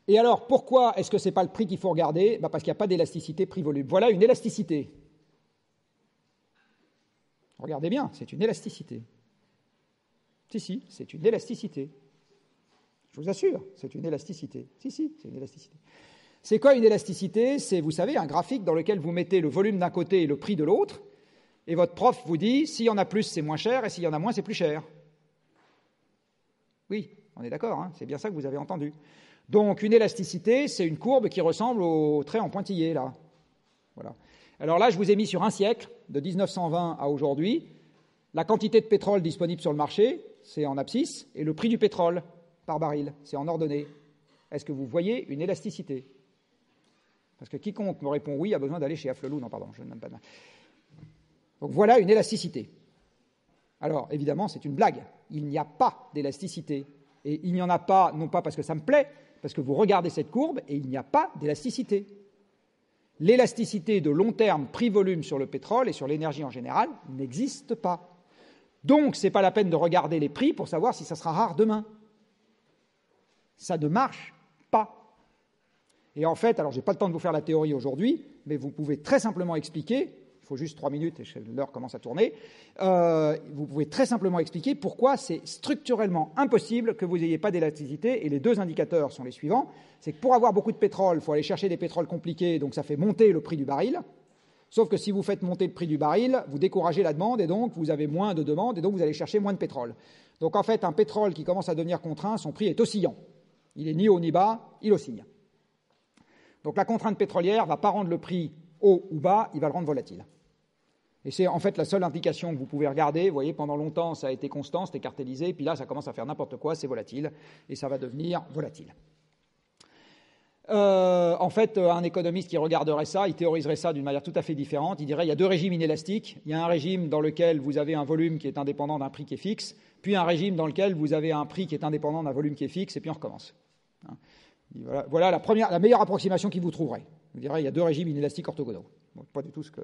Et alors, pourquoi est-ce que ce n'est pas le prix qu'il faut regarder? Parce qu'il n'y a pas d'élasticité prix-volume. Voilà une élasticité. Regardez bien, c'est une élasticité. Si, c'est une élasticité. Je vous assure, c'est une élasticité. Si, c'est une élasticité. C'est quoi une élasticité? C'est, vous savez, un graphique dans lequel vous mettez le volume d'un côté et le prix de l'autre, et votre prof vous dit, s'il y en a plus, c'est moins cher, et s'il y en a moins, c'est plus cher. Oui, on est d'accord, hein, c'est bien ça que vous avez entendu. Donc, une élasticité, c'est une courbe qui ressemble au trait en pointillé, là. Voilà. Alors là, je vous ai mis sur un siècle, de 1920 à aujourd'hui, la quantité de pétrole disponible sur le marché, c'est en abscisse, et le prix du pétrole par baril, c'est en ordonnée. Est-ce que vous voyez une élasticité? Parce que quiconque me répond oui a besoin d'aller chez Afflelou. Non, pardon, je n'aime pas. Donc voilà une élasticité. Alors, évidemment, c'est une blague. Il n'y a pas d'élasticité. Et il n'y en a pas, non pas parce que ça me plaît, parce que vous regardez cette courbe et il n'y a pas d'élasticité. L'élasticité de long terme prix-volume sur le pétrole et sur l'énergie en général n'existe pas. Donc, ce n'est pas la peine de regarder les prix pour savoir si ça sera rare demain. Ça ne marche pas. Et en fait, alors je n'ai pas le temps de vous faire la théorie aujourd'hui, mais vous pouvez très simplement expliquer, il faut juste 3 minutes et l'heure commence à tourner, vous pouvez très simplement expliquer pourquoi c'est structurellement impossible que vous n'ayez pas d'élasticité, et les deux indicateurs sont les suivants. C'est que pour avoir beaucoup de pétrole, il faut aller chercher des pétroles compliqués, donc ça fait monter le prix du baril, sauf que si vous faites monter le prix du baril, vous découragez la demande, et donc vous avez moins de demande, et donc vous allez chercher moins de pétrole. Donc en fait, un pétrole qui commence à devenir contraint, son prix est oscillant. Il n'est ni haut ni bas, il oscille. Donc la contrainte pétrolière ne va pas rendre le prix haut ou bas, il va le rendre volatile. Et c'est en fait la seule indication que vous pouvez regarder. Vous voyez, pendant longtemps, ça a été constant, c'était cartélisé, puis là, ça commence à faire n'importe quoi, c'est volatile, et ça va devenir volatile. En fait, un économiste qui regarderait ça, il théoriserait ça d'une manière tout à fait différente. Il dirait il y a deux régimes inélastiques. Il y a un régime dans lequel vous avez un volume qui est indépendant d'un prix qui est fixe, puis un régime dans lequel vous avez un prix qui est indépendant d'un volume qui est fixe, et puis on recommence. Voilà la meilleure approximation qu'il vous trouverait. Vous direz il y a deux régimes inélastiques orthogonaux. Bon, pas du tout ce que...